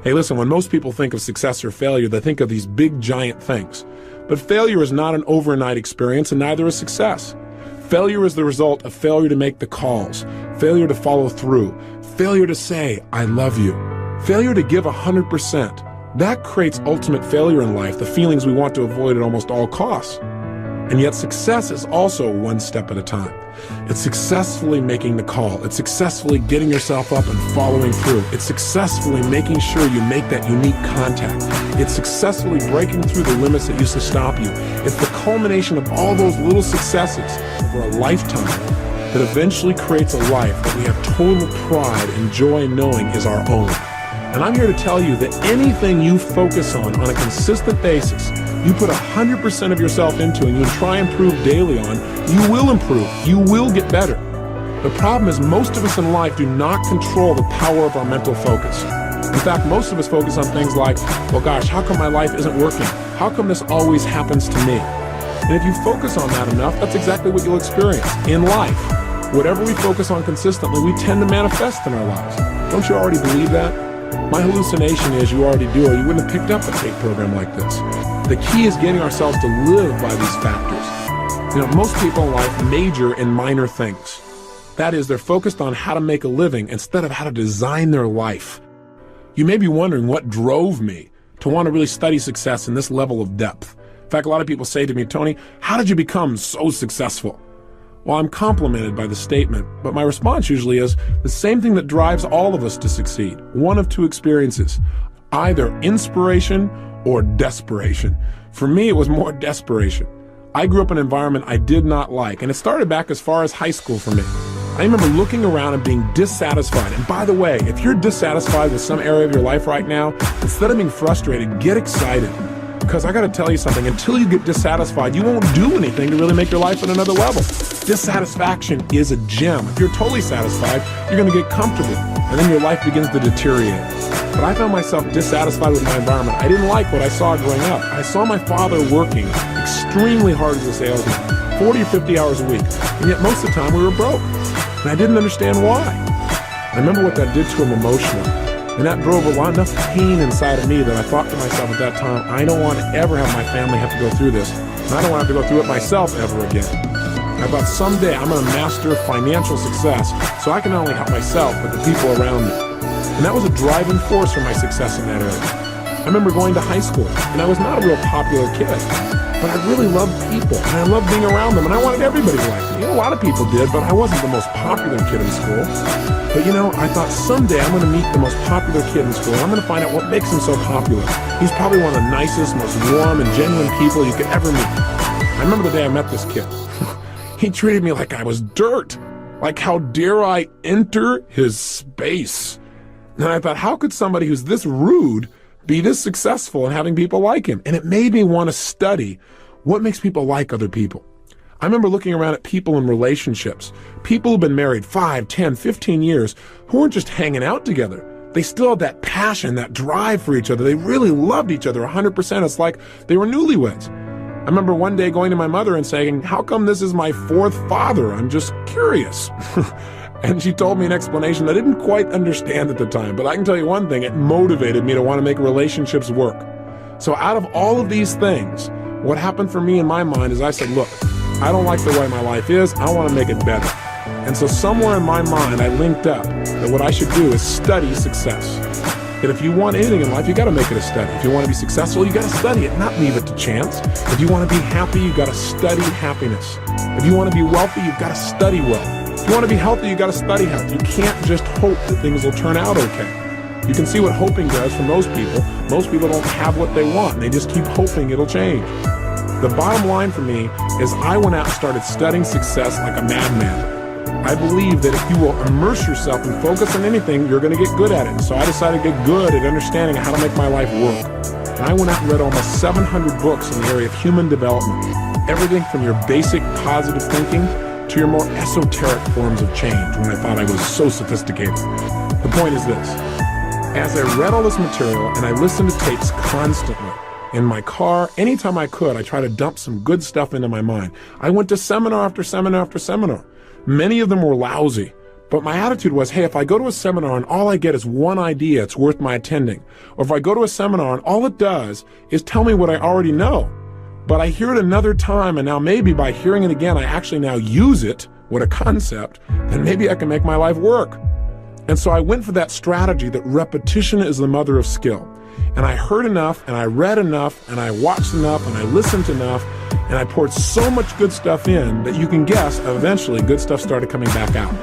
Hey, listen, when most people think of success or failure, they think of these big, giant things. But failure is not an overnight experience, and neither is success. Failure is the result of failure to make the calls, failure to follow through, failure to say, I love you, failure to give 100%. That creates ultimate failure in life, the feelings we want to avoid at almost all costs. And yet success is also one step at a time. It's successfully making the call. It's successfully getting yourself up and following through. It's successfully making sure you make that unique contact. It's successfully breaking through the limits that used to stop you. It's the culmination of all those little successes over a lifetime that eventually creates a life that we have total pride and joy in knowing is our own. And I'm here to tell you that anything you focus on a consistent basis, you put 100% of yourself into and you try and improve daily on, you will improve. You will get better. The problem is most of us in life do not control the power of our mental focus. In fact, most of us focus on things like, well, gosh, how come my life isn't working? How come this always happens to me? And if you focus on that enough, that's exactly what you'll experience in life. Whatever we focus on consistently, we tend to manifest in our lives. Don't you already believe that? My hallucination is you already do, or you wouldn't have picked up a tape program like this. The key is getting ourselves to live by these factors. You know, most people in life major in minor things. That is, they're focused on how to make a living instead of how to design their life. You may be wondering what drove me to want to really study success in this level of depth. In fact, a lot of people say to me, Tony, how did you become so successful? Well, I'm complimented by the statement, but my response usually is the same thing that drives all of us to succeed. One of two experiences, either inspiration or desperation. For me, it was more desperation. I grew up in an environment I did not like, and it started back as far as high school for me. I remember looking around and being dissatisfied. And by the way, if you're dissatisfied with some area of your life right now, instead of being frustrated, get excited. Because I got to tell you something, until you get dissatisfied, you won't do anything to really make your life at another level. Dissatisfaction is a gem. If you're totally satisfied, you're going to get comfortable, and then your life begins to deteriorate. But I found myself dissatisfied with my environment. I didn't like what I saw growing up. I saw my father working extremely hard as a salesman, 40 or 50 hours a week, and yet most of the time we were broke. And I didn't understand why. I remember what that did to him emotionally. And that drove a lot enough pain inside of me that I thought to myself at that time, I don't want to ever have my family have to go through this. And I don't want to have to go through it myself ever again. And I thought someday I'm going to master financial success so I can not only help myself, but the people around me. And that was a driving force for my success in that area. I remember going to high school, and I was not a real popular kid. But I really loved people, and I loved being around them, and I wanted everybody to like me. You know, a lot of people did, but I wasn't the most popular kid in school. But you know, I thought someday I'm going to meet the most popular kid in school, and I'm going to find out what makes him so popular. He's probably one of the nicest, most warm and genuine people you could ever meet. I remember the day I met this kid. He treated me like I was dirt. Like, how dare I enter his space? And I thought, how could somebody who's this rude be this successful and having people like him? And it made me want to study what makes people like other people. I remember looking around at people in relationships, people who've been married 5, 10, 15 years, who weren't just hanging out together. They still had that passion, that drive for each other. They really loved each other 100%. It's like they were newlyweds. I remember one day going to my mother and saying, how come this is my fourth father? I'm just curious. And she told me an explanation I didn't quite understand at the time, but I can tell you one thing, it motivated me to want to make relationships work. So out of all of these things, what happened for me in my mind is I said, look, I don't like the way my life is, I want to make it better. And so somewhere in my mind, I linked up that what I should do is study success. That if you want anything in life, you got to make it a study. If you want to be successful, you got to study it, not leave it to chance. If you want to be happy, you got to study happiness. If you want to be wealthy, you've got to study wealth. If you want to be healthy, you got to study health. You can't just hope that things will turn out okay. You can see what hoping does for most people. Most people don't have what they want. They just keep hoping it'll change. The bottom line for me is I went out and started studying success like a madman. I believe that if you will immerse yourself and focus on anything, you're going to get good at it. So I decided to get good at understanding how to make my life work. And I went out and read almost 700 books in the area of human development. Everything from your basic positive thinking to your more esoteric forms of change when I thought I was so sophisticated. The point is this. As I read all this material and I listened to tapes constantly, in my car, anytime I could, I tried to dump some good stuff into my mind. I went to seminar after seminar after seminar. Many of them were lousy, But my attitude was, hey, if I go to a seminar and all I get is one idea, it's worth my attending. Or if I go to a seminar and all it does is tell me what I already know, but I hear it another time, and now maybe by hearing it again, I actually now use it, what a concept, then maybe I can make my life work. And so I went for that strategy that repetition is the mother of skill. And I heard enough, and I read enough, and I watched enough, and I listened enough, and I poured so much good stuff in that you can guess eventually good stuff started coming back out.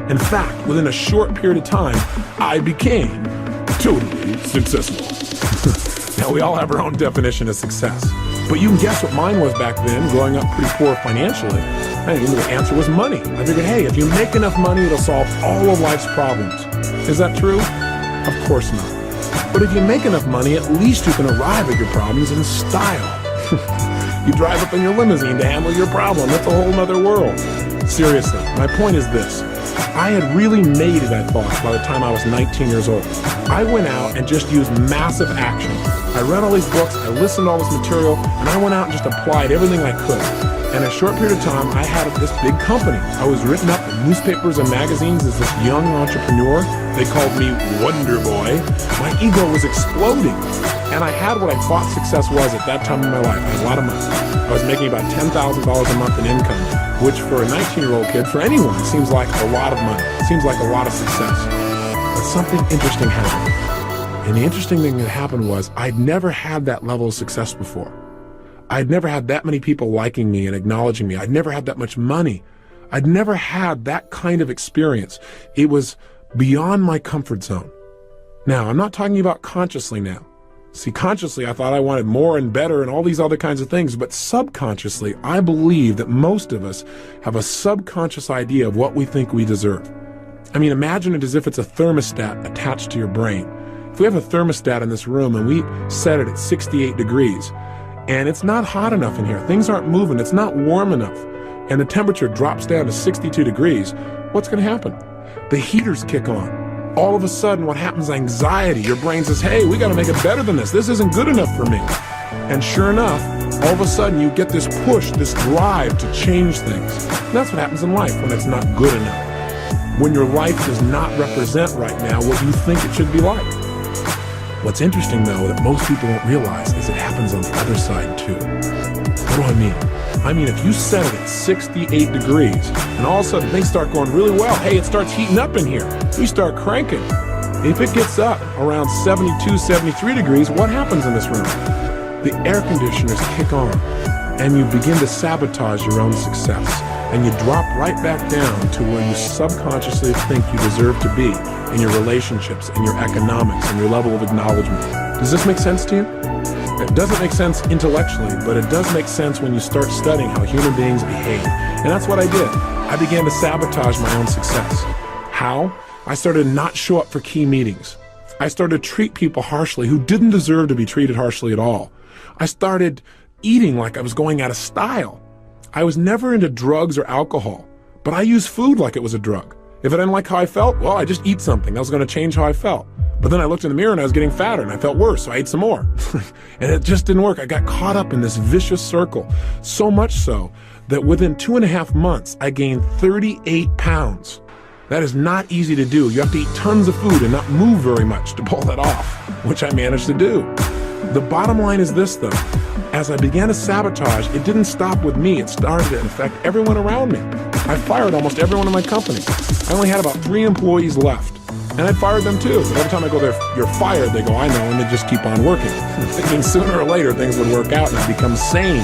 In fact, within a short period of time, I became totally successful. Now, we all have our own definition of success, but you can guess what mine was back then, growing up pretty poor financially. I think the answer was money. I figured, hey, if you make enough money, it'll solve all of life's problems. Is that true? Of course not. But if you make enough money, at least you can arrive at your problems in style. You drive up in your limousine to handle your problem. That's a whole nother world. Seriously, my point is this. I had really made it, I thought, by the time I was 19 years old. I went out and just used massive action. I read all these books, I listened to all this material, and I went out and just applied everything I could. And in a short period of time, I had this big company. I was written up in newspapers and magazines as this young entrepreneur. They called me Wonder Boy. My ego was exploding. And I had what I thought success was at that time in my life. I had a lot of money. I was making about $10,000 a month in income, which for a 19-year-old kid, for anyone, seems like a lot of money. Seems like a lot of success. But something interesting happened. And the interesting thing that happened was I'd never had that level of success before. I'd never had that many people liking me and acknowledging me. I'd never had that much money. I'd never had that kind of experience. It was beyond my comfort zone. Now, I'm not talking about consciously now. See, consciously, I thought I wanted more and better and all these other kinds of things, but subconsciously, I believe that most of us have a subconscious idea of what we think we deserve. I mean, imagine it as if it's a thermostat attached to your brain. If we have a thermostat in this room and we set it at 68 degrees, and it's not hot enough in here, things aren't moving, it's not warm enough, and the temperature drops down to 62 degrees, what's going to happen? The heaters kick on. All of a sudden, what happens? Anxiety. Your brain says, hey, we got to make it better than this. This isn't good enough for me. And sure enough, all of a sudden, you get this push, this drive to change things. And that's what happens in life when it's not good enough. When your life does not represent right now what you think it should be like. What's interesting, though, that most people don't realize is it happens on the other side, too. What do I mean? I mean, if you set it at 68 degrees, and all of a sudden things start going really well, hey, it starts heating up in here. We start cranking. If it gets up around 72, 73 degrees, what happens in this room? The air conditioners kick on, and you begin to sabotage your own success. And you drop right back down to where you subconsciously think you deserve to be in your relationships, in your economics, and your level of acknowledgement. Does this make sense to you? It doesn't make sense intellectually, but it does make sense when you start studying how human beings behave. And that's what I did. I began to sabotage my own success. How? I started to not show up for key meetings. I started to treat people harshly who didn't deserve to be treated harshly at all. I started eating like I was going out of style. I was never into drugs or alcohol, but I used food like it was a drug. If I didn't like how I felt, well, I just eat something. That was going to change how I felt. But then I looked in the mirror and I was getting fatter and I felt worse, so I ate some more. And it just didn't work. I got caught up in this vicious circle, so much so that within 2.5 months, I gained 38 pounds. That is not easy to do. You have to eat tons of food and not move very much to pull that off, which I managed to do. The bottom line is this, though. As I began to sabotage, it didn't stop with me. It started to affect everyone around me. I fired almost everyone in my company. I only had about 3 employees left. And I fired them too. But every time I go there, you're fired, they go, I know, and they just keep on working. Thinking sooner or later things would work out and I'd become sane.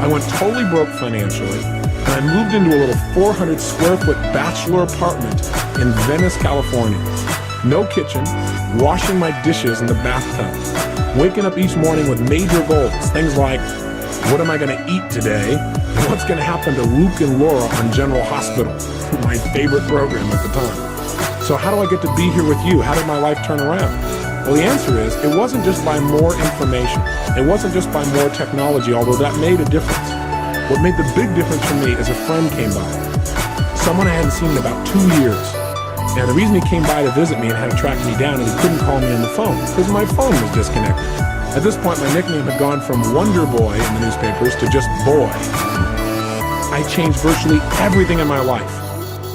I went totally broke financially, and I moved into a little 400 square foot bachelor apartment in Venice, California. No kitchen, washing my dishes in the bathtub, waking up each morning with major goals, things like, what am I going to eat today? And what's going to happen to Luke and Laura on General Hospital, my favorite program at the time. So how do I get to be here with you? How did my life turn around? Well, the answer is, it wasn't just by more information. It wasn't just by more technology, although that made a difference. What made the big difference for me is a friend came by. Someone I hadn't seen in about 2 years. And the reason he came by to visit me and had to track me down is he couldn't call me on the phone because my phone was disconnected. At this point, my nickname had gone from Wonder Boy in the newspapers to just Boy. I changed virtually everything in my life.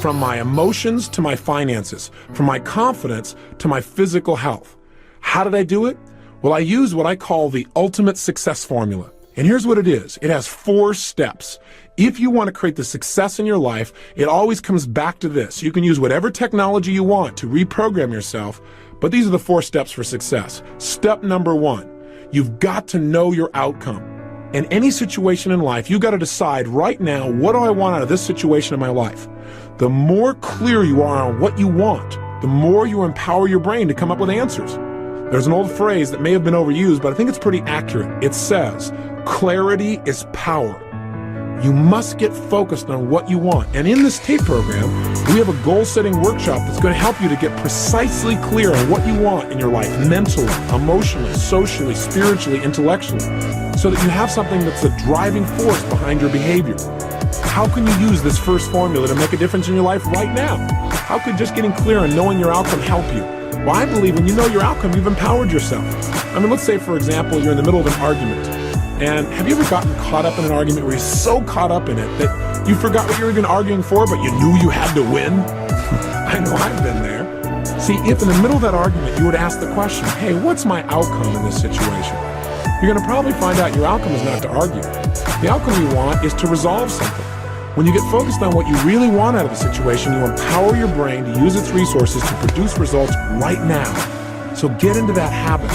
from my emotions to my finances, from my confidence to my physical health. How did I do it? Well, I use what I call the ultimate success formula. And here's what it is. It has 4 steps. If you want to create the success in your life, it always comes back to this. You can use whatever technology you want to reprogram yourself, but these are the 4 steps for success. Step number 1, you've got to know your outcome. In any situation in life, you got to decide right now, what do I want out of this situation in my life? The more clear you are on what you want, the more you empower your brain to come up with answers. There's an old phrase that may have been overused, but I think it's pretty accurate. It says, clarity is power. You must get focused on what you want. And in this tape program, we have a goal-setting workshop that's going to help you to get precisely clear on what you want in your life, mentally, emotionally, socially, spiritually, intellectually, so that you have something that's the driving force behind your behavior. How can you use this first formula to make a difference in your life right now? How could just getting clear and knowing your outcome help you? Well, I believe when you know your outcome, you've empowered yourself. I mean, let's say, for example, you're in the middle of an argument. And have you ever gotten caught up in an argument where you're so caught up in it that you forgot what you were even arguing for, but you knew you had to win? I know I've been there. See, if in the middle of that argument you were to ask the question, hey, what's my outcome in this situation? You're going to probably find out your outcome is not to argue. The outcome you want is to resolve something. When you get focused on what you really want out of a situation, you empower your brain to use its resources to produce results right now. So get into that habit.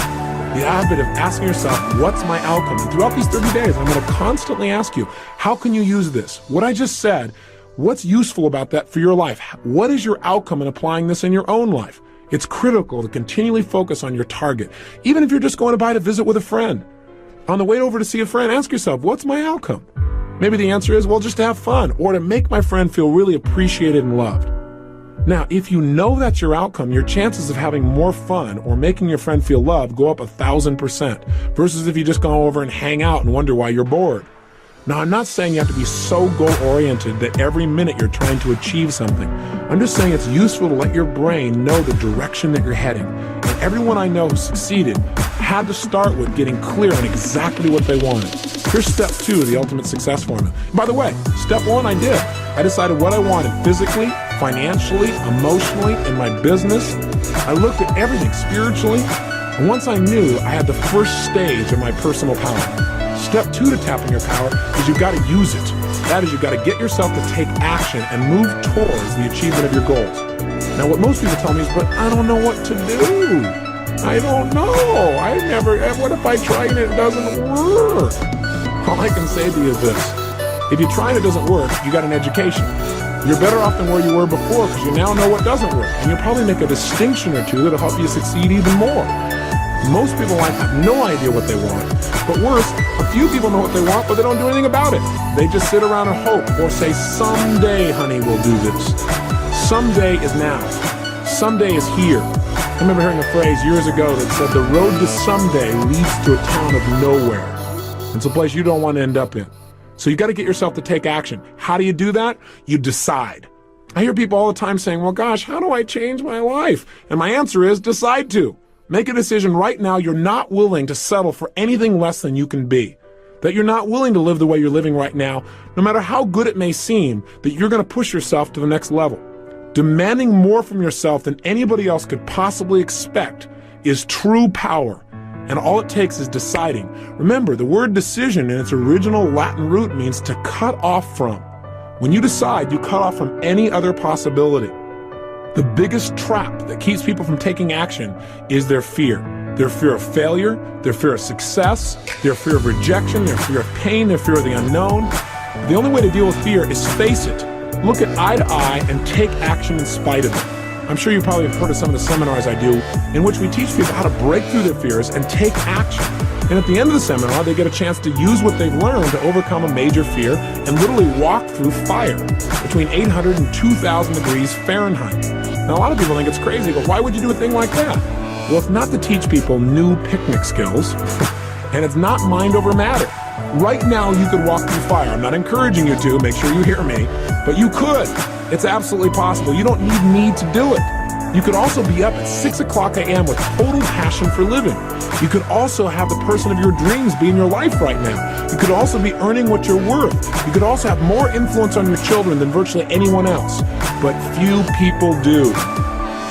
The habit of asking yourself, what's my outcome? And throughout these 30 days, I'm going to constantly ask you, how can you use this? What I just said, what's useful about that for your life? What is your outcome in applying this in your own life? It's critical to continually focus on your target. Even if you're just going to visit with a friend. On the way over to see a friend, ask yourself, what's my outcome? Maybe the answer is, well, just to have fun or to make my friend feel really appreciated and loved. Now, if you know that's your outcome, your chances of having more fun or making your friend feel loved go up 1,000% versus if you just go over and hang out and wonder why you're bored. Now, I'm not saying you have to be so goal-oriented that every minute you're trying to achieve something. I'm just saying it's useful to let your brain know the direction that you're heading. And everyone I know who succeeded had to start with getting clear on exactly what they wanted. Here's step 2 of the ultimate success formula. By the way, step 1 I did. I decided what I wanted physically, financially, emotionally, in my business. I looked at everything spiritually. And once I knew, I had the first stage of my personal power. Step 2 to tapping your power is you've got to use it. That is, you've got to get yourself to take action and move towards the achievement of your goals. Now, what most people tell me is, but I don't know what to do. I don't know. What if I try and it doesn't work? All I can say to you is this. If you try and it doesn't work, you got an education. You're better off than where you were before because you now know what doesn't work. And you'll probably make a distinction or two that'll help you succeed even more. Most people in life have no idea what they want. But worse, a few people know what they want, but they don't do anything about it. They just sit around and hope or say, someday, honey, we'll do this. Someday is now. Someday is here. I remember hearing a phrase years ago that said, the road to someday leads to a town of nowhere. It's a place you don't want to end up in. So you got to get yourself to take action. How do you do that? You decide. I hear people all the time saying, well, gosh, how do I change my life? And my answer is decide to. Make a decision right now you're not willing to settle for anything less than you can be. That you're not willing to live the way you're living right now, no matter how good it may seem, that you're going to push yourself to the next level. Demanding more from yourself than anybody else could possibly expect is true power. And all it takes is deciding. Remember, the word decision in its original Latin root means to cut off from. When you decide, you cut off from any other possibility. The biggest trap that keeps people from taking action is their fear. Their fear of failure, their fear of success, their fear of rejection, their fear of pain, their fear of the unknown. The only way to deal with fear is face it. Look it eye to eye and take action in spite of it. I'm sure you probably have heard of some of the seminars I do in which we teach people how to break through their fears and take action. And at the end of the seminar, they get a chance to use what they've learned to overcome a major fear and literally walk through fire between 800 and 2,000 degrees Fahrenheit. Now, a lot of people think it's crazy, but why would you do a thing like that? Well, it's not to teach people new picnic skills, and it's not mind over matter. Right now, you could walk through fire. I'm not encouraging you to, make sure you hear me, but you could. It's absolutely possible. You don't need me to do it. You could also be up at 6 o'clock a.m. with total passion for living. You could also have the person of your dreams be in your life right now. You could also be earning what you're worth. You could also have more influence on your children than virtually anyone else. But few people do.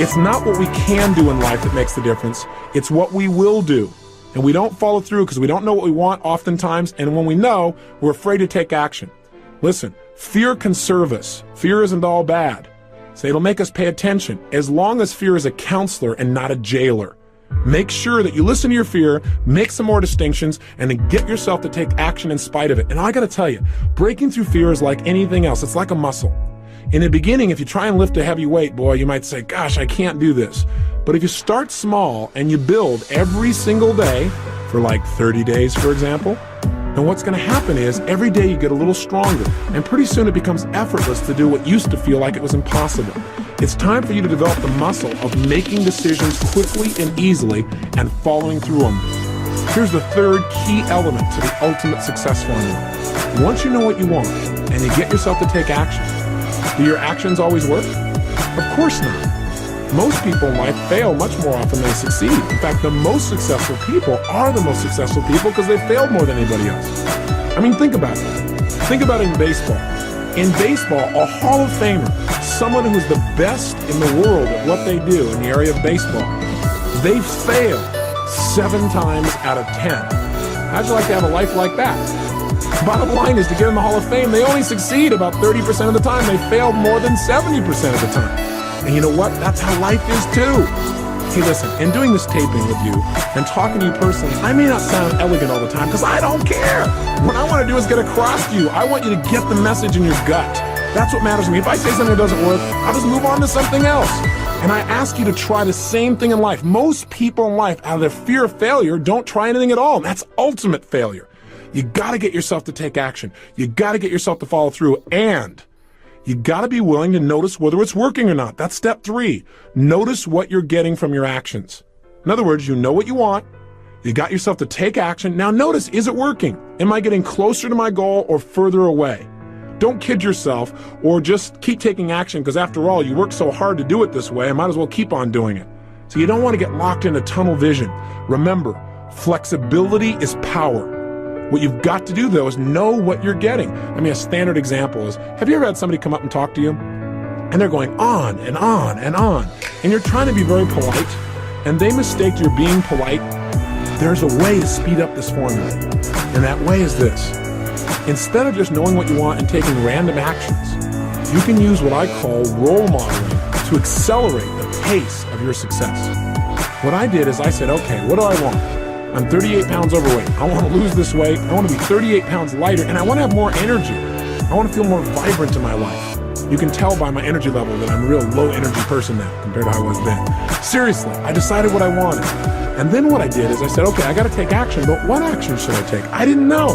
It's not what we can do in life that makes the difference. It's what we will do. And we don't follow through because we don't know what we want oftentimes. And when we know, we're afraid to take action. Listen, fear can serve us. Fear isn't all bad. So it'll make us pay attention, as long as fear is a counselor and not a jailer. Make sure that you listen to your fear, make some more distinctions, and then get yourself to take action in spite of it. And I gotta tell you, breaking through fear is like anything else. It's like a muscle. In the beginning, if you try and lift a heavy weight, boy, you might say, gosh, I can't do this. But if you start small and you build every single day for like 30 days, for example, then what's going to happen is every day you get a little stronger, and pretty soon it becomes effortless to do what used to feel like it was impossible. It's time for you to develop the muscle of making decisions quickly and easily and following through them. Here's the third key element to the ultimate success formula. Once you know what you want and you get yourself to take action, do your actions always work? Of course not. Most people in life fail much more often than they succeed. In fact, the most successful people are the most successful people because they failed more than anybody else. I mean, think about it. Think about it in baseball. In baseball, a Hall of Famer, someone who's the best in the world at what they do in the area of baseball, they fail 7 times out of 10. How'd you like to have a life like that? Bottom line is, to get in the Hall of Fame, they only succeed about 30% of the time. They fail more than 70% of the time. And you know what? That's how life is too. Hey, listen, in doing this taping with you and talking to you personally, I may not sound elegant all the time because I don't care. What I want to do is get across to you. I want you to get the message in your gut. That's what matters to me. If I say something that doesn't work, I'll just move on to something else. And I ask you to try the same thing in life. Most people in life, out of their fear of failure, don't try anything at all. And that's ultimate failure. You got to get yourself to take action. You got to get yourself to follow through, and you got to be willing to notice whether it's working or not. That's step 3. Notice what you're getting from your actions. In other words, you know what you want. You got yourself to take action. Now notice, is it working? Am I getting closer to my goal or further away? Don't kid yourself or just keep taking action because, after all, you worked so hard to do it this way. I might as well keep on doing it. So you don't want to get locked into tunnel vision. Remember, flexibility is power. What you've got to do, though, is know what you're getting. I mean, a standard example is, have you ever had somebody come up and talk to you? And they're going on and on and on. And you're trying to be very polite, and they mistake your being polite. There's a way to speed up this formula. And that way is this. Instead of just knowing what you want and taking random actions, you can use what I call role modeling to accelerate the pace of your success. What I did is I said, okay, what do I want? I'm 38 pounds overweight. I want to lose this weight. I want to be 38 pounds lighter, and I want to have more energy. I want to feel more vibrant in my life. You can tell by my energy level that I'm a real low energy person now compared to how I was then. Seriously, I decided what I wanted. And then what I did is I said, okay, I got to take action, but what action should I take? I didn't know.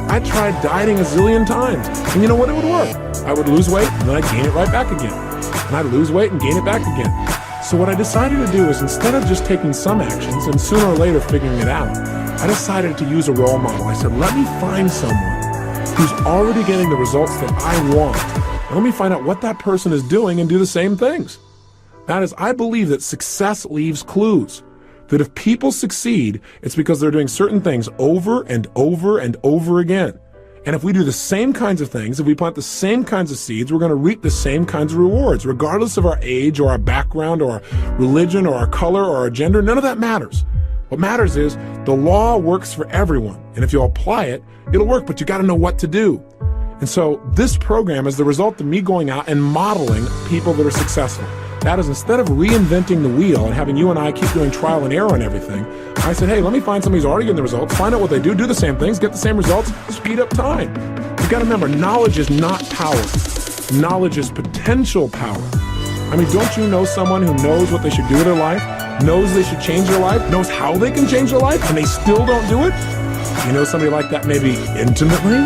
I tried dieting a zillion times, and you know what? It would work. I would lose weight, and then I'd gain it right back again. And I'd lose weight and gain it back again. So what I decided to do is, instead of just taking some actions and sooner or later figuring it out, I decided to use a role model. I said, let me find someone who's already getting the results that I want. And let me find out what that person is doing and do the same things. That is, I believe that success leaves clues. That if people succeed, it's because they're doing certain things over and over and over again. And if we do the same kinds of things, if we plant the same kinds of seeds, we're going to reap the same kinds of rewards, regardless of our age or our background or our religion or our color or our gender. None of that matters. What matters is the law works for everyone. And if you apply it, it'll work, but you got to know what to do. And so this program is the result of me going out and modeling people that are successful. That is, instead of reinventing the wheel and having you and I keep doing trial and error and everything, I said, hey, let me find somebody who's already getting the results, find out what they do the same things, get the same results, speed up time. You got to remember, knowledge is not power. Knowledge is potential power. I mean, don't you know someone who knows what they should do with their life, knows they should change their life, knows how they can change their life, and they still don't do it? You know somebody like that maybe intimately?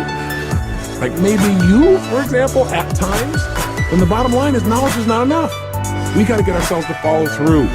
Like maybe you, for example, at times? Then the bottom line is knowledge is not enough. We got to get ourselves to follow through.